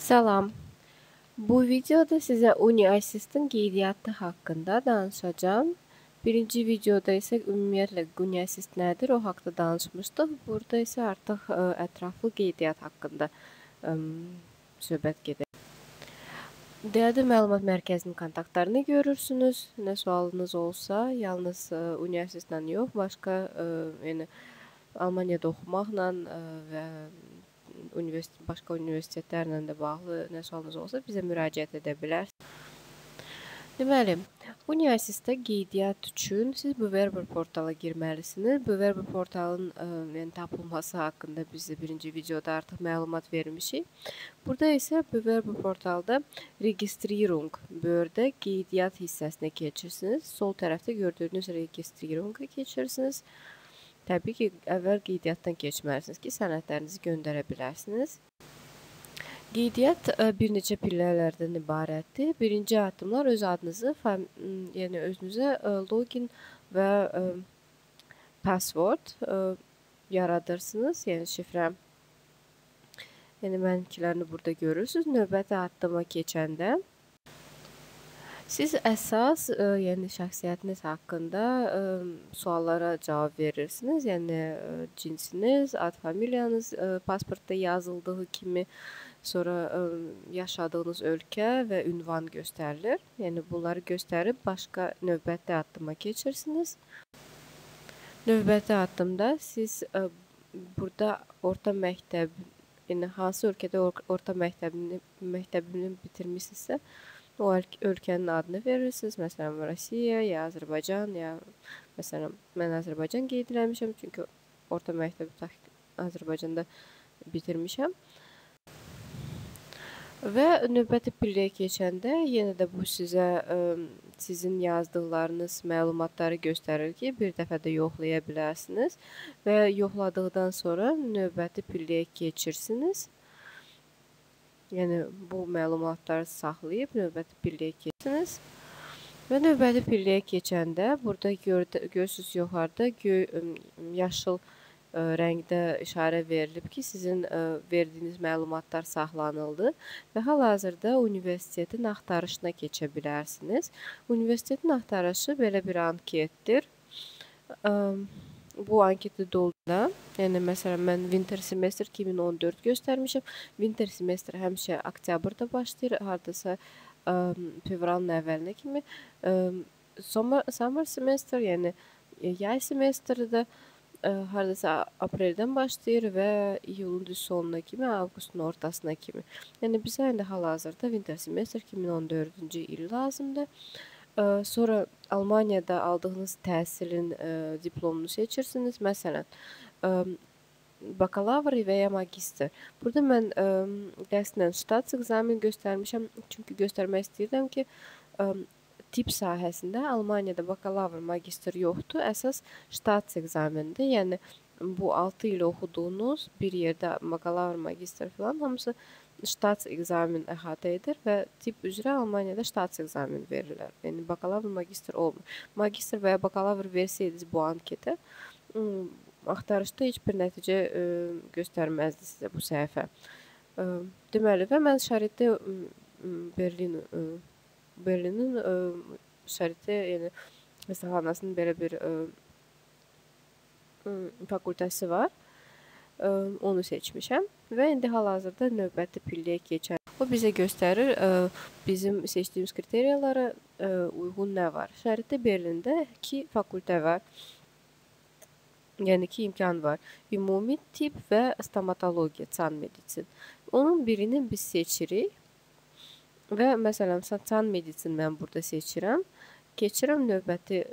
Salam. Bu videoda sizə UniAssist-in qeydiyyatı haqqında danışacağam. Birinci videoda isə ümumiyyətlə UniAssist nədir, o haqda danışmışdıq. Burada isə artıq ətraflı qeydiyyat haqqında söhbət gedir. Dədə Məlumat Mərkəzinin kontaktlarını görürsünüz. Nə sualınız olsa, yalnız UniAssist-la yox, başqa yəni Almaniyada oxumaqla və başqa universitetlərlə də bağlı nə sualınız olsa bizə müraciət edə bilərsiniz. Deməli, UniAssist-də qeydiyyat üçün siz bu Verber portala girməlisiniz. Bu Verber portalın yəni tapılması haqqında biz birinci videoda artıq məlumat vermişik. Burada isə bu Verber portalda Registrierung bölümdə qeydiyyat hissəsinə keçirsiniz. Sol tərəfdə gördüyünüz Registrierung-a keçirsiniz. Təbii ki, əvvəl qeydiyyatdan keçməlisiniz ki, sənədlərinizi göndərə bilərsiniz. Qeydiyyat bir neçə pillələrdən ibarətdir. Birinci addımlar öz adınızı, yəni özünüzə login və password yaradırsınız, yəni şifrə. Yəni mənimkilərini burada görürsünüz. Növbəti addıma keçəndə siz əsas, yəni şəxsiyyətiniz haqqında suallara cavab verirsiniz. Yəni cinsiniz, ad familiyanız pasportda yazıldığı kimi, sonra yaşadığınız ölkə və ünvan göstərilir. Yəni bunları göstərib başqa növbəti addıma keçirsiniz. Növbəti addımda siz burada orta məktəb, yəni hansı ölkədə orta məktəbini bitirmisinizsə, o ölkənin adını verirsiniz. Məsələn, Rusiya, ya Azərbaycan, ya məsələn, mən Azərbaycan qeyd eləmişəm, çünki orta məktəbi Azərbaycanda bitirmişəm. Və növbəti pilləyə keçəndə yenə də bu sizə sizin yazdıqlarınız məlumatları göstərir ki, bir dəfə də yoxlaya bilərsiniz və yoxladıqdan sonra növbəti pilləyə keçirsiniz. Yəni bu məlumatları saxlayıb növbəti pilləyə keçirsiniz. Və növbəti pilləyə keçəndə burada görürsünüz yuxarıda yaşıl rəngdə işarə verilib ki, sizin verdiyiniz məlumatlar saxlanıldı və hal-hazırda universitetin axtarışına keçə bilərsiniz. Universitetin axtarışı belə bir anketdir. Bu anketi doldurda, yəni məsələn mən Winter Semester 2014 göstərmişəm. Winter Semester həmişə oktyabrda başlayır, hardasa fevralın əvvəlinə kimi. Summer Semester, yəni yay semestri də hardasa apreldən başlayır və iyulun sonuna kimi, avqustun ortasına kimi. Yəni bizə indi hal-hazırda Winter Semester 2014-cü il lazımdır. Sonra Almaniyada aldığınız təhsilin diplomunu seçirsiniz. Məsələn, bakalavr və ya magistr. Burada mən qəsdən stats ekzamen göstərmişəm. Çünki göstərmək istəyirəm ki, tip sahəsində Almaniyada bakalavr, magistr yoxdur. Əsas stats ekzamendir. Yəni, bu 6 il oxuduğunuz bir yerdə bakalavr, magistr filan hamısı stats ekzamen əhatə edir və tip üzrə Almaniyada stats ekzamen verirlər. Yəni, bakalavr, magistr olmur. Magistr və ya bakalavr versəydiniz bu anketə, axtarışda heç bir nəticə göstərməzdi sizə bu səhifə. Deməli, və mən şəritdə Berlinin şəritdə, yəni, rəsəxanasının belə bir fakültəsi var. Onu seçmişəm və indi hal-hazırda növbəti pilləyə keçər. O bizə göstərir bizim seçdiyimiz kriteriyalara uyğun nə var. Şəritdə Berlində 2 fakültə var. Yəni 2 imkan var. Ümumi tip və stomatologiya, can meditsin. Onun birini biz seçirik və məsələn, can meditsin mən burada seçirəm. Keçirəm növbəti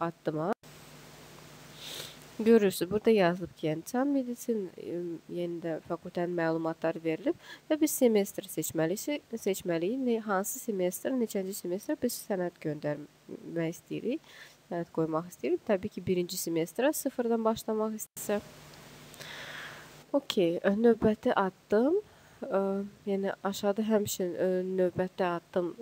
addıma. Görürsünüz, burada yazılıb ki, yəni can meditsin, yəni də fakültənin məlumatları verilib və biz semestr seçməliyik. Hansı semestr, neçənci semestr biz sənəd göndərmək istəyirik, sənəd qoymaq istəyirik. Təbii ki, birinci semestrə sıfırdan başlamaq istəyirsə. Okey, növbəti addım, yəni aşağıda həmişə növbəti addım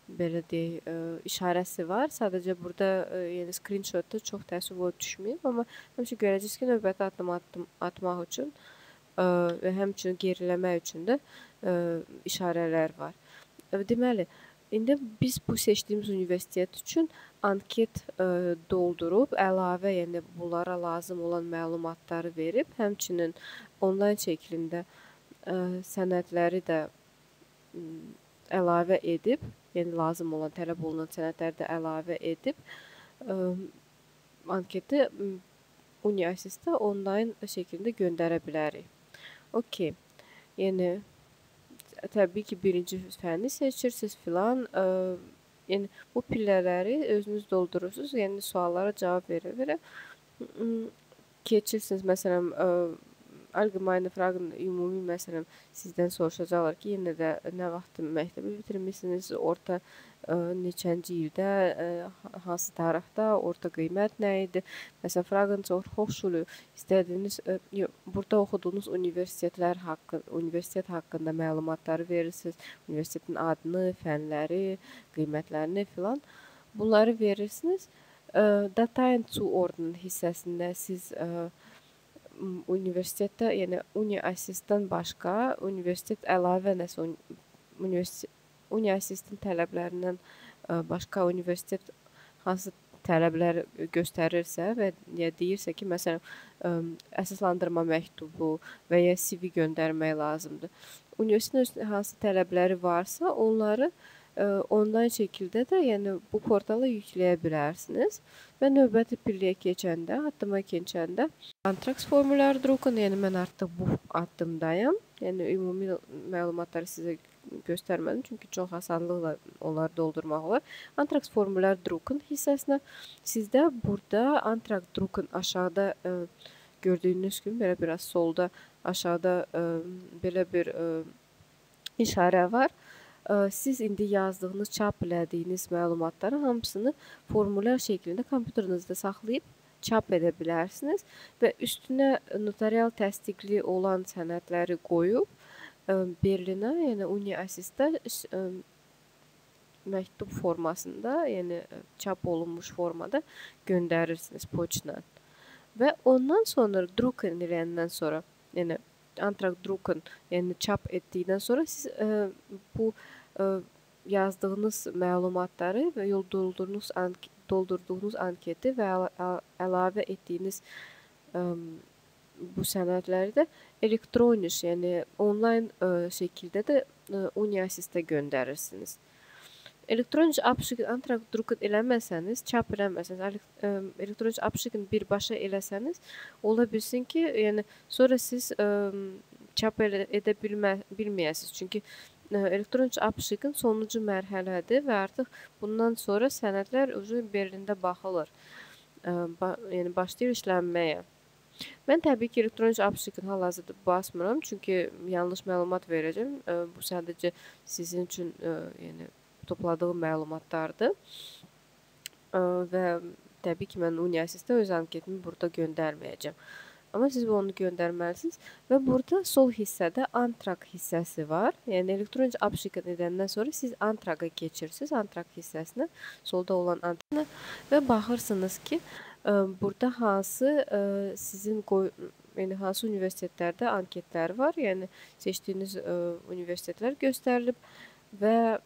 belə deyək, işarəsi var. Sadəcə burada yəni screenshotda çox təəssüf o düşməyib, amma həmişə görəcəksiniz ki, növbəti addım atmaq üçün və həmçinin geriləmək üçün də işarələr var. Deməli, indi biz bu seçdiyimiz universitet üçün anket doldurub, əlavə, yəni bunlara lazım olan məlumatları verib, həmçinin onlayn şəklində sənədləri də əlavə edib, yəni lazım olan, tələb olunan sənədləri də əlavə edib, anketi UniAssist-ə onlayn şəkildə göndərə bilərik. Okey. Yəni təbii ki, birinci fənni seçirsiniz filan. Yəni bu pillələri özünüz doldurursunuz. Yəni suallara cavab verə-verə keçirsiniz. Məsələn, allgemeine Fragen ümumi məsələn sizdən soruşacaqlar ki, yenə də nə vaxt məktəbi bitirmisiniz, orta neçənci ildə, hansı tarixdə, orta qiymət nə idi? Məsələn, Fragen zur Hochschule istədiyiniz, burada oxuduğunuz universitet haqqında məlumatları verirsiniz, universitetin adını, fənləri, qiymətlərini filan. Bunları verirsiniz. Dateien zuordnen hissəsində siz universitetdə, yəni UniAssist-dan başqa universitet əlavə nəsə UniAssist-in tələblərindən başqa universitet hansı tələblər göstərirsə və ya deyirsə ki, məsələn, əsaslandırma məktubu və ya CV göndərmək lazımdır. Universitetin hansı tələbləri varsa, onları onlayn şəkildə də, yəni bu portala yükləyə bilərsiniz və növbəti pilləyə keçəndə, addıma keçəndə Antrax formular drukken, yəni mən artıq bu addımdayım. Yəni ümumi məlumatları sizə göstərmədim, çünki çox asanlıqla onları doldurmaq olar. Antrax formular drukken hissəsinə sizdə burada Antrax drukken aşağıda gördüyünüz kimi belə biraz solda aşağıda belə bir işarə var. Siz indi yazdığınız, çap elədiyiniz məlumatları hamısını formulyar şəklində kompüterinizdə saxlayıb çap edə bilərsiniz və üstünə notarial təsdiqli olan sənədləri qoyub Berlinə, yəni UniAssist-də məktub formasında, yəni çap olunmuş formada göndərirsiniz poçtla. Və ondan sonra drukken eləyəndən sonra, yəni Antrax drukken, yəni çap etdikdən sonra siz bu yazdığınız məlumatları və doldurduğunuz anketi və əlavə etdiyiniz bu sənədləri də elektroniş, yəni onlayn şəkildə də UniAssist-ə göndərirsiniz. Elektronic abschicken Antrag drukken eləməsəniz, çap eləməsəniz, elektronic abschicken birbaşa eləsəniz, ola bilsin ki, yəni sonra siz çap edə bilməyəsiniz. Çünki elektronic abschicken sonuncu mərhələdir və artıq bundan sonra sənədlər Berlində baxılır. Yəni başlayır işlənməyə. Mən təbii ki, elektronic abschicken hal-hazırda basmıram, çünki yanlış məlumat verəcəm. Bu sadəcə sizin üçün yəni topladığım məlumatlardır və təbii ki, mən UniAssist-də öz anketimi burada göndərməyəcəm. Amma siz onu göndərməlisiniz və burada sol hissədə Antrag hissəsi var. Yəni elektronik abschicken edəndən sonra siz Antraga keçirsiniz, Antrag hissəsinə, solda olan Antraga və baxırsınız ki, burada hansı sizin yəni hansı universitetlərdə anketlər var, yəni seçdiyiniz universitetlər göstərilib və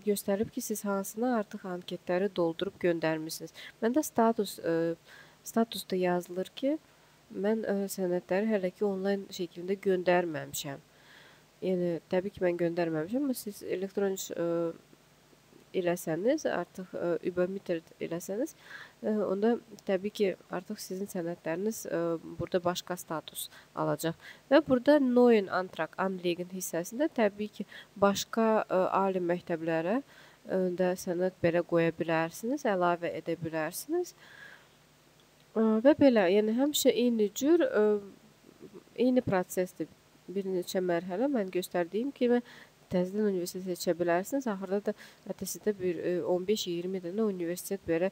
göstərib ki, siz hansına artıq anketləri doldurub göndərmişsiniz. Məndə statusda yazılır ki, mən sənədləri hələ ki onlayn şəkildə göndərməmişəm. Yəni, təbii ki, mən göndərməmişəm, amma siz elektronik eləsəniz, artıq Übamitter eləsəniz, onda təbii ki, artıq sizin sənədləriniz burada başqa status alacaq. Və burada Neuen Antrag Anlegen hissəsində təbii ki, başqa ali məktəblərə də sənəd belə qoya bilərsiniz, əlavə edə bilərsiniz. Və belə, yəni həmişə eyni cür, eyni prosesdir. Bir neçə mərhələ mən göstərdiyim kimi təzədən universitet seçə bilərsiniz. Axırda da sizdə bir 15-20 dənə universitet belə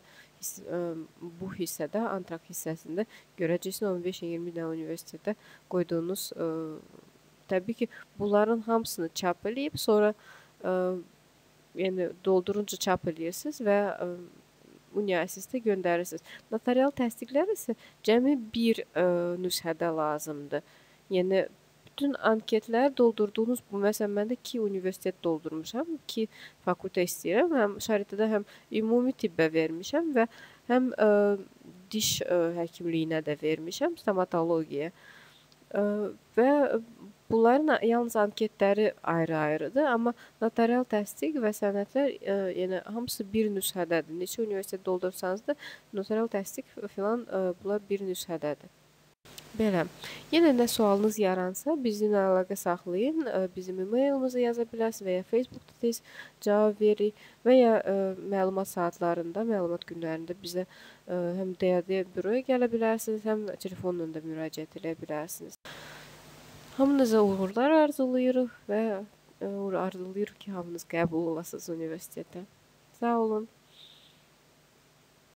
bu hissədə, Antrag hissəsində görəcəksiniz 15-20 dənə universitetə qoyduğunuz. Təbii ki, bunların hamısını çap eləyib, sonra yəni doldurunca çap eləyirsiniz və UniAssist-ə göndərirsiniz. Notarial təsdiqlər isə cəmi bir nüsxədə lazımdır. Yəni bütün anketləri doldurduğunuz bu, məsələn, mən də 2 universitet doldurmuşam, 2 fakültə istəyirəm. Həm şəritədə həm ümumi tibbə vermişəm və həm diş həkimliyinə də vermişəm, stomatologiyaya. Və bunların yalnız anketləri ayrı-ayrıdır, amma notarial təsdiq və sənədlər yəni hamısı bir nüsxədədir. Neçə universitet doldursanız da notarial təsdiq filan bunlar bir nüsxədədir. Belə. Yenə nə sualınız yaransa bizimlə əlaqə saxlayın. Bizim e-mailimizi yaza bilərsiniz və ya Facebookda tez cavab veririk və ya məlumat saatlarında, məlumat günlərində bizə həm DAD büroya gələ bilərsiniz, həm telefonla da müraciət edə bilərsiniz. Hamınıza uğurlar arzulayırıq və arzulayırıq ki, hamınız qəbul olasınız universitetə. Sağ olun.